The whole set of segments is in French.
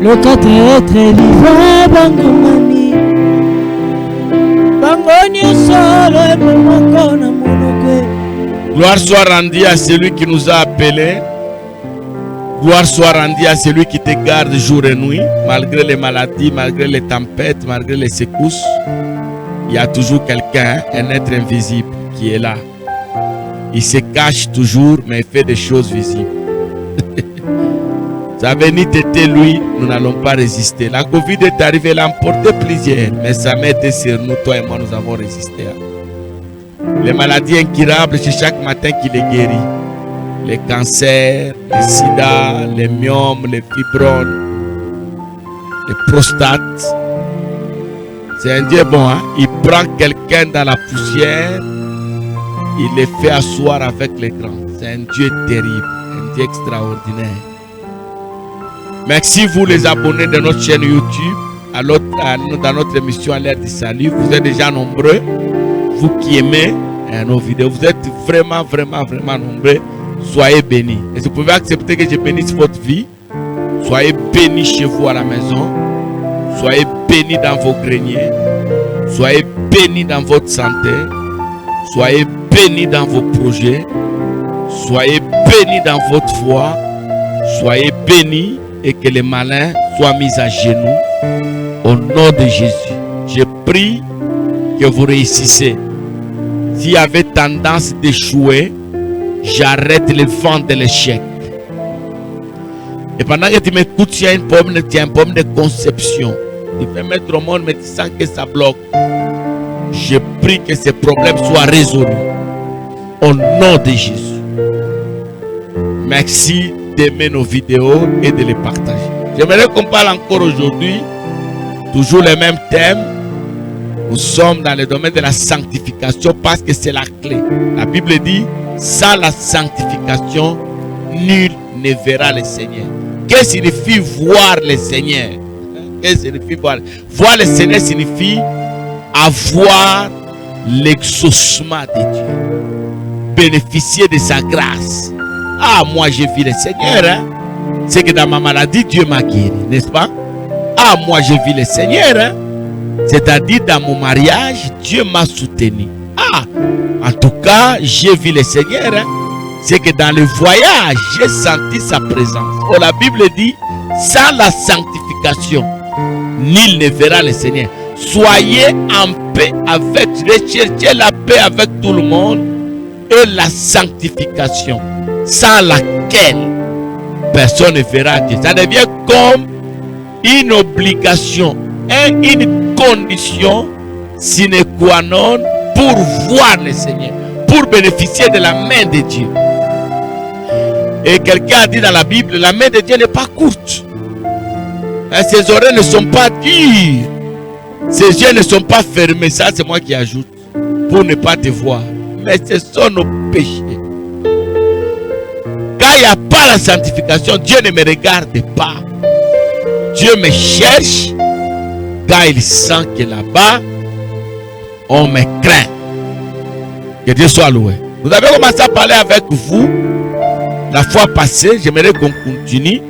le 4 livré bangomani bangoni solo et momokona monokwe. Gloire soit rendue à celui qui nous a appelés. Gloire soit rendue à celui qui te garde jour et nuit, malgré les maladies, malgré les tempêtes, malgré les secousses. Il y a toujours quelqu'un, un être invisible qui est là. Il se cache toujours, mais il fait des choses visibles. Ça venait été lui, nous n'allons pas résister. La Covid est arrivée, elle a emporté plusieurs, mais sa main était sur nous, toi et moi, nous avons résisté. Les maladies incurables, c'est chaque matin qu'il les guérit. Les cancers, les sida, les myomes, les fibromes, les prostates. C'est un Dieu bon, hein? Il prend quelqu'un dans la poussière, il les fait asseoir avec les grands. C'est un Dieu terrible, un Dieu extraordinaire. Merci vous les abonnés de notre chaîne YouTube, dans notre émission à l'ère du salut. Vous êtes déjà nombreux, vous qui aimez nos vidéos. Vous êtes vraiment nombreux. Soyez bénis. Et si vous pouvez accepter que je bénisse votre vie, soyez bénis chez vous à la maison. Soyez bénis dans vos greniers. Soyez bénis dans votre santé. Soyez bénis dans vos projets. Soyez bénis dans votre foi. Soyez bénis et que les malins soient mis à genoux. Au nom de Jésus, je prie que vous réussissez. S'il y avait tendance d'échouer, j'arrête le vent de l'échec. Et pendant que tu m'écoutes, tu as un problème de conception. Tu fais mettre au monde, mais tu sens que ça bloque. Je prie que ces problèmes soient résolus. Au nom de Jésus. Merci d'aimer nos vidéos et de les partager. J'aimerais qu'on parle encore aujourd'hui, toujours les mêmes thèmes. Nous sommes dans le domaine de la sanctification parce que c'est la clé. La Bible dit, sans la sanctification, nul ne verra le Seigneur. Qu'est-ce que signifie voir le Seigneur? Qu'est-ce que signifie voir? Voir le Seigneur signifie avoir l'exaucement de Dieu. Bénéficier de sa grâce. Ah, moi j'ai vu le Seigneur. Hein? C'est que dans ma maladie, Dieu m'a guéri, n'est-ce pas? Ah, moi j'ai vu le Seigneur. Hein? C'est-à-dire dans mon mariage, Dieu m'a soutenu. Ah, en tout cas, j'ai vu le Seigneur. Hein? C'est que dans le voyage, j'ai senti sa présence. Oh, la Bible dit, sans la sanctification, nul ne verra le Seigneur. Soyez en paix avec Dieu. Recherchez la paix avec tout le monde et la sanctification, sans laquelle personne ne verra Dieu. Ça devient comme une obligation et une condition sine qua non pour voir le Seigneur, pour bénéficier de la main de Dieu. Et quelqu'un a dit dans la Bible, la main de Dieu n'est pas courte. Ses oreilles ne sont pas dures. Ses yeux ne sont pas fermés. Ça, c'est moi qui ajoute. Pour ne pas te voir. Mais ce sont nos péchés. Quand il n'y a pas la sanctification, Dieu ne me regarde pas. Dieu me cherche. Quand il sent que là-bas, on me craint. Que Dieu soit loué. Vous avez commencé à parler avec vous la fois passée. J'aimerais qu'on continue.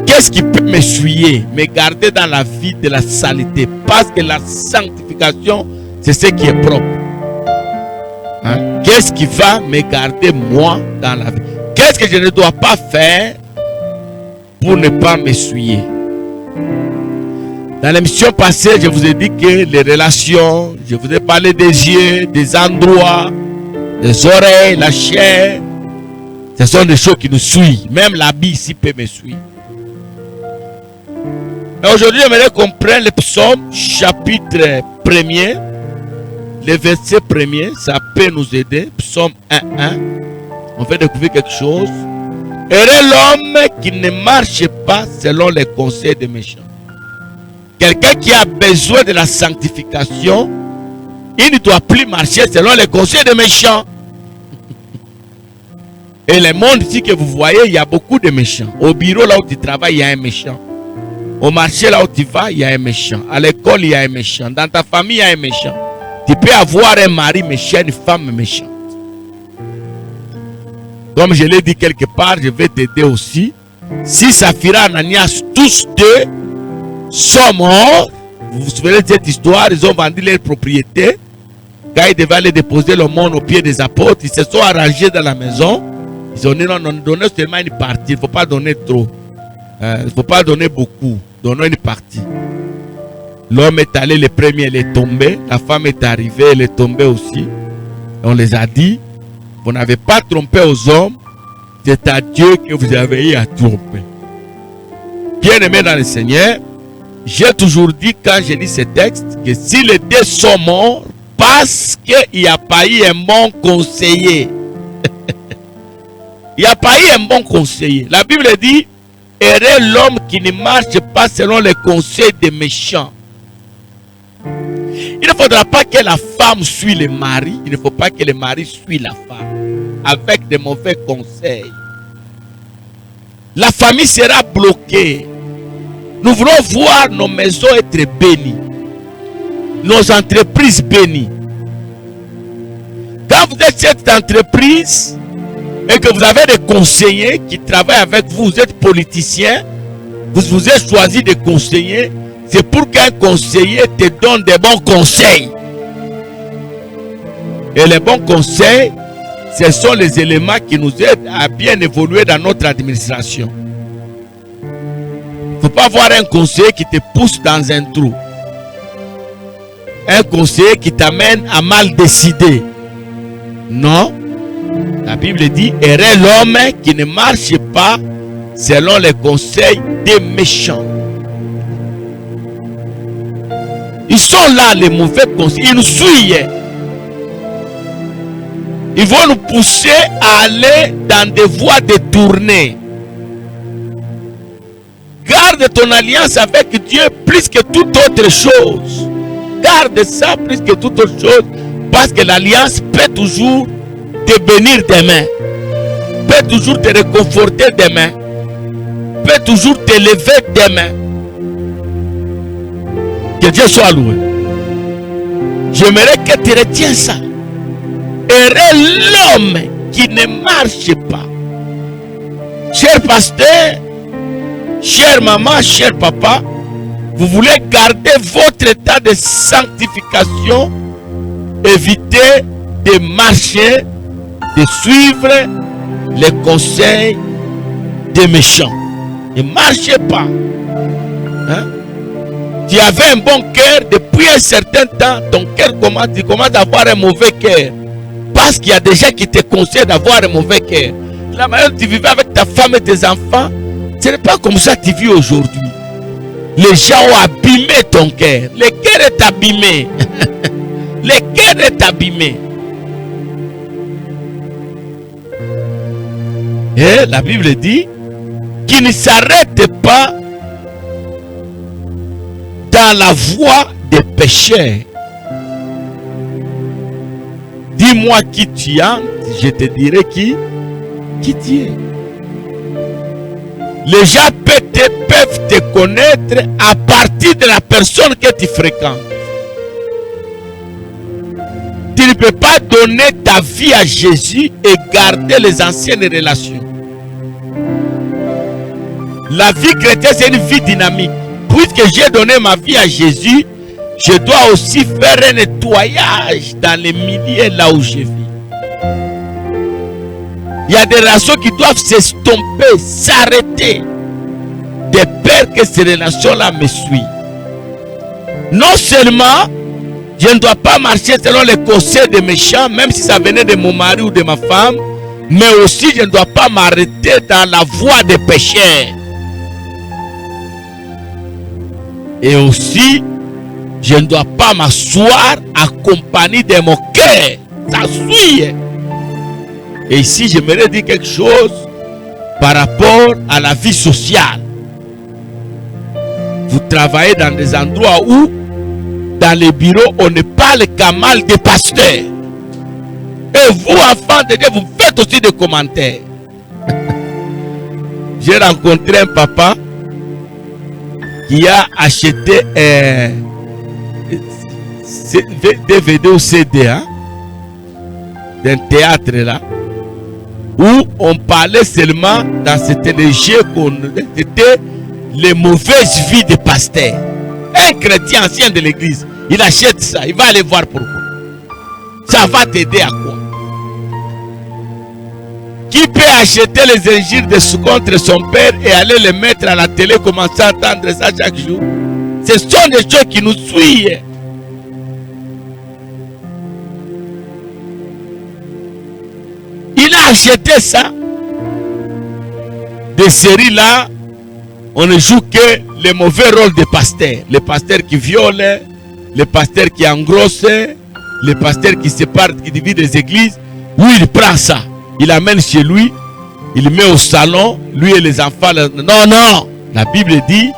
Qu'est-ce qui peut m'essuyer, me garder dans la vie de la saleté? Parce que la sanctification, c'est ce qui est propre. Hein? Qu'est-ce qui va me garder moi dans la vie? Qu'est-ce que je ne dois pas faire pour ne pas m'essuyer? Dans l'émission passée, je vous ai dit que les relations, je vous ai parlé des yeux, des endroits, des oreilles, la chair. Ce sont des choses qui nous suivent. Même l'habit ici peut me suivre. Aujourd'hui, j'aimerais qu'on prenne le psaume chapitre 1er, le verset 1er, ça peut nous aider. Psaume 1.1. On va découvrir quelque chose. Heureux l'homme qui ne marche pas selon les conseils des méchants. Quelqu'un qui a besoin de la sanctification, il ne doit plus marcher selon les conseils des méchants. Et le monde ici que vous voyez, il y a beaucoup de méchants. Au bureau là où tu travailles, il y a un méchant. Au marché là où tu vas, il y a un méchant. À l'école, il y a un méchant. Dans ta famille, il y a un méchant. Tu peux avoir un mari méchant, une femme méchante. Comme je l'ai dit quelque part, je vais t'aider aussi si Saphira et Ananias, tous deux, sont morts, vous vous souvenez de cette histoire, ils ont vendu leur propriété. Quand ils devaient aller déposer le monde aux pieds des apôtres, ils se sont arrangés dans la maison. Ils ont dit non, donnez seulement une partie, il ne faut pas donner trop. Il ne faut pas donner beaucoup, donnons une partie. L'homme est allé, le premier, il est tombé. La femme est arrivée, elle est tombée aussi. On les a dit, vous n'avez pas trompé aux hommes, c'est à Dieu que vous avez eu à tromper. Bien-aimé dans le Seigneur, j'ai toujours dit quand j'ai lu ce texte que si les deux sont morts, parce qu'il n'y a pas eu un bon conseiller. Il n'y a pas eu un bon conseiller. La Bible dit, heureux l'homme qui ne marche pas selon les conseils des méchants. Il ne faudra pas que la femme suive le mari. Il ne faut pas que le mari suive la femme avec de mauvais conseils. La famille sera bloquée. Nous voulons voir nos maisons être bénies. Nos entreprises bénies. Quand vous êtes cette entreprise et que vous avez des conseillers qui travaillent avec vous, vous êtes politicien, vous êtes choisi de conseiller, c'est pour qu'un conseiller te donne des bons conseils. Et les bons conseils, ce sont les éléments qui nous aident à bien évoluer dans notre administration. Il ne faut pas avoir un conseiller qui te pousse dans un trou. Un conseiller qui t'amène à mal décider. Non. La Bible dit, heureux l'homme qui ne marche pas selon les conseils des méchants. Ils sont là, les mauvais conseils. Ils nous suivent. Ils vont nous pousser à aller dans des voies détournées. Garde ton alliance avec Dieu plus que toute autre chose. Garde ça plus que toute autre chose. Parce que l'alliance peut toujours te bénir demain. Peut toujours te réconforter demain. Peut toujours t'élever demain. Que Dieu soit loué. J'aimerais que tu retiens ça. Heureux l'homme qui ne marche pas. Cher pasteur, chère maman, cher papa, vous voulez garder votre état de sanctification, évitez de marcher, de suivre les conseils des méchants. Ne marchez pas. Hein? Tu avais un bon cœur depuis un certain temps, ton cœur tu commences à avoir un mauvais cœur. Parce qu'il y a des gens qui te conseillent d'avoir un mauvais cœur. La manière dont tu vivais avec ta femme et tes enfants, ce n'est pas comme ça que tu vis aujourd'hui. Les gens ont abîmé ton cœur. Le cœur est abîmé. Le cœur est abîmé. Et la Bible dit qu'il ne s'arrête pas dans la voie des pécheurs. Dis-moi qui tu es, je te dirai qui tu es. Les gens peuvent te connaître à partir de la personne que tu fréquentes. Tu ne peux pas donner ta vie à Jésus et garder les anciennes relations. La vie chrétienne, c'est une vie dynamique. Puisque j'ai donné ma vie à Jésus, je dois aussi faire un nettoyage dans les milieux là où je vis. Il y a des relations qui doivent s'estomper, s'arrêter, de peur que ces relations-là me suivent. Non seulement je ne dois pas marcher selon les conseils des méchants, même si ça venait de mon mari ou de ma femme, mais aussi je ne dois pas m'arrêter dans la voie des pécheurs. Et aussi, je ne dois pas m'asseoir accompagné de mon cœur. Ça suit. Et ici, j'aimerais dire quelque chose par rapport à la vie sociale. Vous travaillez dans des endroits où, dans les bureaux, on ne parle qu'à mal des pasteurs. Et vous, enfants de Dieu, vous faites aussi des commentaires. J'ai rencontré un papa qui a acheté DVD ou CD d'un théâtre là. où on parlait seulement dans cette léger c'était les mauvaises vies des pasteurs. Un chrétien ancien de l'église, il achète ça, il va aller voir pourquoi. Ça va t'aider à quoi? Qui peut acheter les injures de contre son père et aller les mettre à la télé, commencer à entendre ça chaque jour? Ce sont des choses qui nous suivent. Il a acheté ça. Des séries là, on ne joue que les mauvais rôles des pasteurs. Les pasteurs qui violent, les pasteurs qui engrossent, les pasteurs qui séparent, qui divident les églises. Oui, il prend ça. Il l'amène chez lui. Il le met au salon. Lui et les enfants. Non, non. La Bible dit,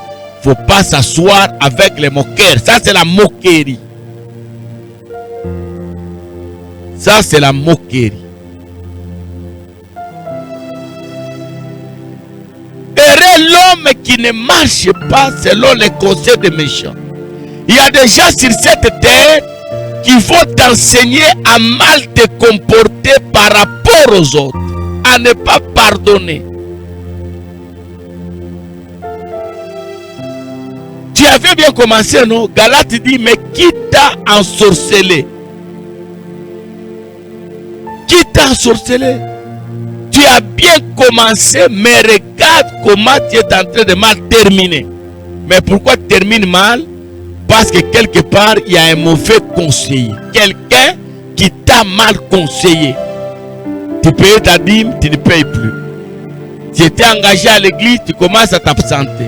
faut pas s'asseoir avec les moqueurs. Ça, c'est la moquerie. Ça, c'est la moquerie. Heureux l'homme qui ne marche pas selon les conseils des méchants. Il y a des gens sur cette terre qui vont t'enseigner à mal te comporter par rapport aux autres, à ne pas pardonner. Tu avais bien commencé, non? Galate dit, mais qui t'a ensorcelé? Qui t'a ensorcelé? Tu as bien commencé, mais regarde comment tu es en train de mal terminer. Mais pourquoi tu termines mal? Parce que quelque part, il y a un mauvais conseiller. Quelqu'un qui t'a mal conseillé. Tu payais ta dîme, tu ne payes plus. Tu étais engagé à l'église, tu commences à t'absenter.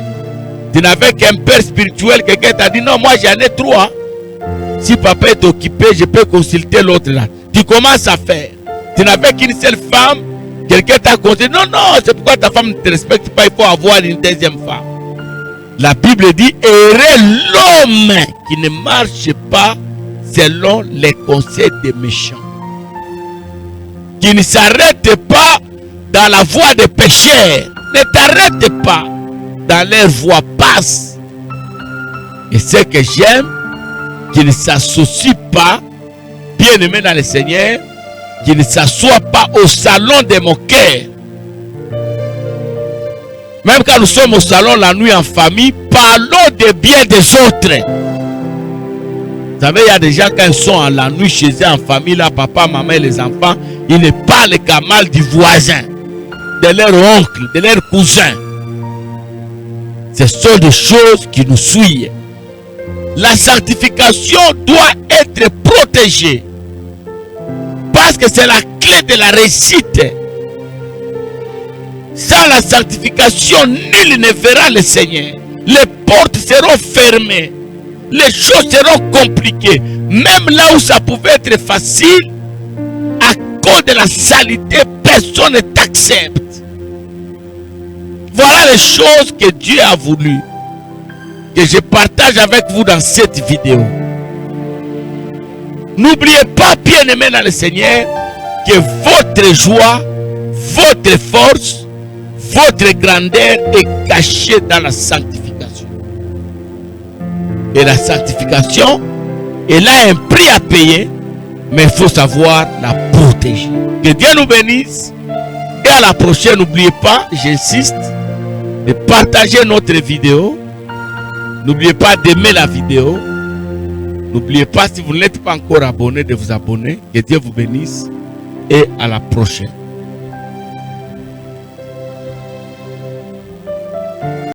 Tu n'avais qu'un père spirituel, quelqu'un t'a dit, non, moi j'en ai 3. Si papa est occupé, je peux consulter l'autre là. Tu commences à faire. Tu n'avais qu'une seule femme, quelqu'un t'a conseillé, non, non, c'est pourquoi ta femme ne te respecte pas, il faut avoir une deuxième femme. La Bible dit, heureux l'homme qui ne marche pas selon les conseils des méchants. Qui ne s'arrête pas dans la voie des pécheurs. Ne t'arrête pas dans leur voie, passe. Et ce que j'aime, qui ne s'associe pas, bien aimé dans le Seigneur, qui ne s'assoit pas au salon des moqueurs. Même quand nous sommes au salon la nuit en famille, parlons des biens des autres. Vous savez, il y a des gens quand ils sont en la nuit chez eux en famille, là, papa, maman et les enfants, ils ne parlent qu'à mal du voisin, de leur oncle, de leur cousin. Ce sont des choses qui nous suivent. La sanctification doit être protégée. Parce que c'est la clé de la réussite. Sans la sanctification, nul ne verra le Seigneur. Les portes seront fermées. Les choses seront compliquées. Même là où ça pouvait être facile, à cause de la saleté, personne ne t'accepte. Voilà les choses que Dieu a voulu que je partage avec vous dans cette vidéo. N'oubliez pas, bien aimé dans le Seigneur, que votre joie, votre force, votre grandeur est cachée dans la sanctification. Et la sanctification, elle a un prix à payer, mais il faut savoir la protéger. Que Dieu nous bénisse. Et à la prochaine, n'oubliez pas, j'insiste, de partager notre vidéo. N'oubliez pas d'aimer la vidéo. N'oubliez pas, si vous n'êtes pas encore abonné, de vous abonner. Que Dieu vous bénisse. Et à la prochaine.